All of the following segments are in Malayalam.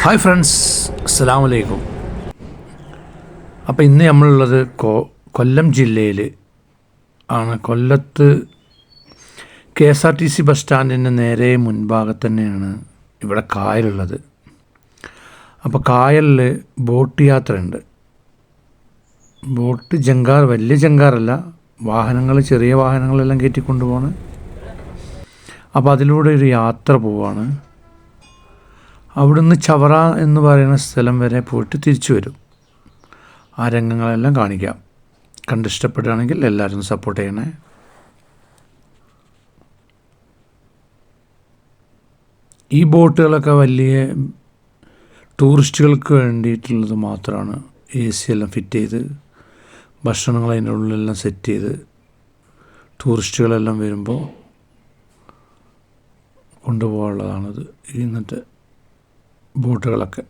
ഹായ് ഫ്രണ്ട്സ്, അസ്സലാമു അലൈക്കും. അപ്പോൾ ഇന്ന് നമ്മളുള്ളത് കൊല്ലം ജില്ലയിൽ ആണ്. കൊല്ലത്ത് KSRTC ബസ് സ്റ്റാൻഡിൻ്റെ നേരെ മുൻഭാഗത്ത് തന്നെയാണ് ഇവിടെ കായലുള്ളത്. അപ്പോൾ കായലിൽ ബോട്ട് യാത്രയുണ്ട്. ബോട്ട് ജങ്കാർ, വലിയ ജങ്കാറല്ല, വാഹനങ്ങൾ, ചെറിയ വാഹനങ്ങളെല്ലാം കയറ്റിക്കൊണ്ട് പോണ്. അപ്പോൾ അതിലൂടെ ഒരു യാത്ര പോവാണ്. അവിടുന്ന് ചവറ എന്ന് പറയുന്ന സ്ഥലം വരെ പോയിട്ട് തിരിച്ചു വരും. ആ രംഗങ്ങളെല്ലാം കാണിക്കാം. കണ്ടിഷ്ടപ്പെടുകയാണെങ്കിൽ എല്ലാവരും സപ്പോർട്ട് ചെയ്യണേ. ഈ ബോട്ടുകളൊക്കെ വലിയ ടൂറിസ്റ്റുകൾക്ക് വേണ്ടിയിട്ടുള്ളത് മാത്രമാണ്. AC എല്ലാം ഫിറ്റ് ചെയ്ത്, ഭക്ഷണങ്ങൾ അതിൻ്റെ ഉള്ളിലെല്ലാം സെറ്റ് ചെയ്ത്, ടൂറിസ്റ്റുകളെല്ലാം വരുമ്പോൾ കൊണ്ടുപോകാനുള്ളതാണത്. ഇന്നത്തെ ബോട്ടുകളൊക്കെ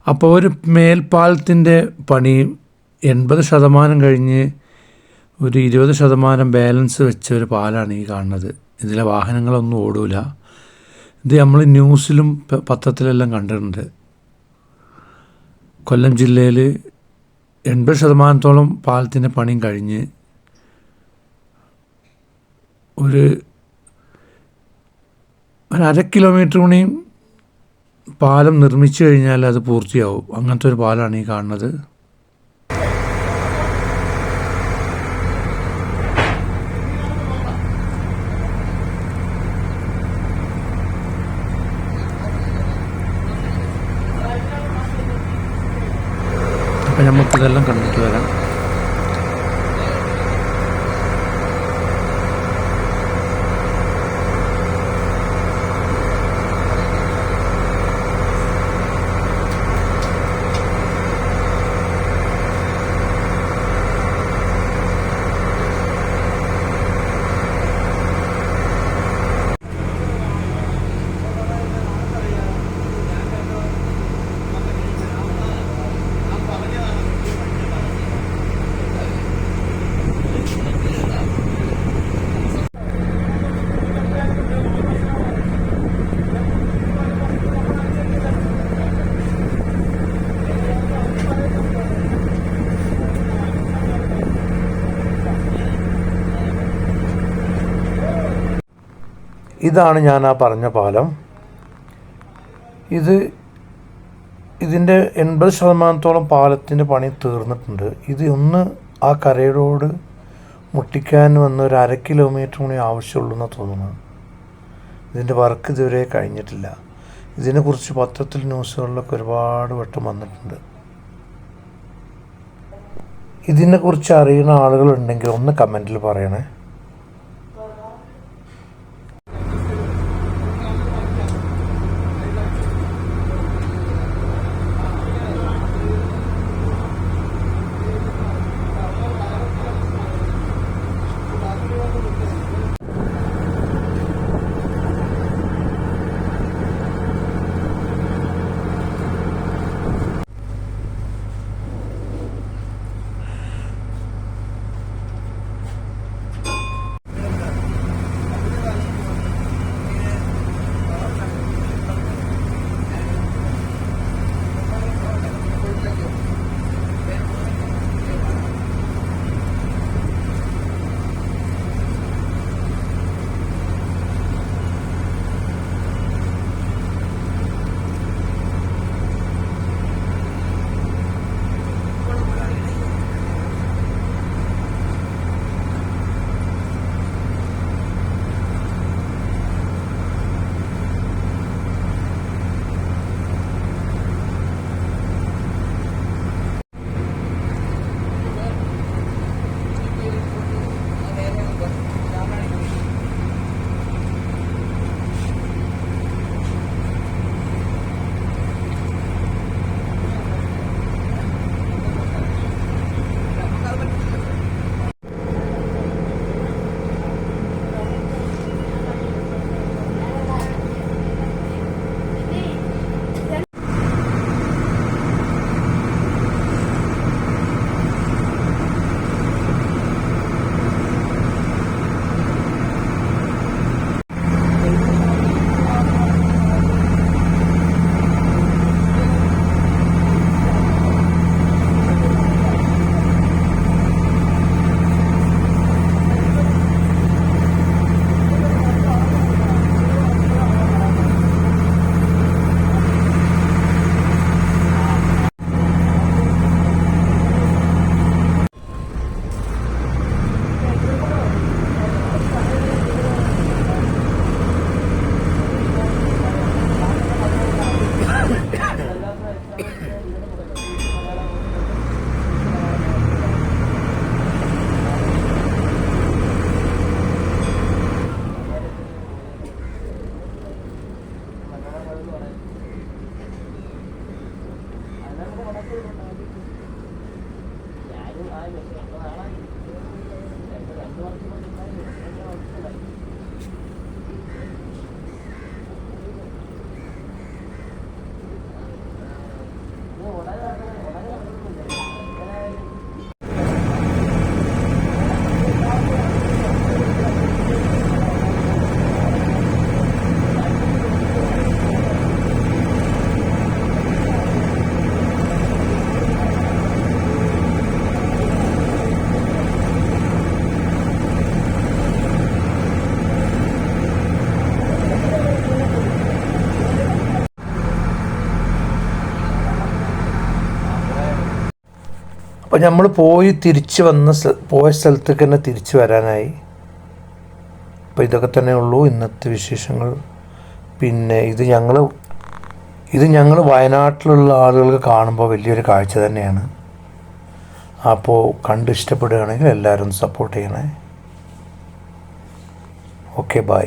അപ്പോൾ ഒരു മേൽപ്പാലത്തിൻ്റെ പണി 80% കഴിഞ്ഞ് ഒരു 20% ബാലൻസ് വെച്ച ഒരു പാലാണ് ഈ കാണുന്നത്. ഇതിലെ വാഹനങ്ങളൊന്നും ഓടൂല. ഇത് നമ്മൾ ന്യൂസിലും പത്രത്തിലെല്ലാം കണ്ടിട്ടുണ്ട്. കൊല്ലം ജില്ലയിൽ 80% പാലത്തിൻ്റെ പണിയും കഴിഞ്ഞ് ഒരു 1/2 കിലോമീറ്റർ കൂടിയും പാലം നിർമ്മിച്ചു കഴിഞ്ഞാൽ അത് പൂർത്തിയാവും. അങ്ങനത്തെ ഒരു പാലമാണ് ഈ കാണുന്നത്. അപ്പം നമുക്കിതെല്ലാം കണ്ടിട്ട് വരാം. ഇതാണ് ഞാൻ ആ പറഞ്ഞ പാലം. ഇതിൻ്റെ 80% പാലത്തിൻ്റെ പണി തീർന്നിട്ടുണ്ട്. ഇത് ഒന്ന് ആ കരയോട് മുട്ടിക്കാൻ വന്ന് ഒരു 1/2 കിലോമീറ്റർ കൂടി ആവശ്യമുള്ളൂ എന്നാണ് തോന്നുന്നത്. ഇതിൻ്റെ വർക്ക് ഇതുവരെ കഴിഞ്ഞിട്ടില്ല. ഇതിനെക്കുറിച്ച് പത്രത്തിൽ, ന്യൂസുകളിലൊക്കെ ഒരുപാട് വട്ടം വന്നിട്ടുണ്ട്. ഇതിനെക്കുറിച്ച് അറിയുന്ന ആളുകളുണ്ടെങ്കിൽ ഒന്ന് കമൻറ്റിൽ പറയണേ. അപ്പോൾ നമ്മൾ തിരിച്ച് പോയ സ്ഥലത്തേക്ക് തന്നെ തിരിച്ച് വരാനായി. അപ്പോൾ ഇതൊക്കെ തന്നെ ഉള്ളൂ ഇന്നത്തെ വിശേഷങ്ങൾ. പിന്നെ ഇത് ഞങ്ങൾ വയനാട്ടിലുള്ള ആളുകൾക്ക് കാണുമ്പോൾ വലിയൊരു കാഴ്ച തന്നെയാണ്. അപ്പോൾ കണ്ട് ഇഷ്ടപ്പെടുകയാണെങ്കിൽ എല്ലാവരും സപ്പോർട്ട് ചെയ്യണേ. Okay, by.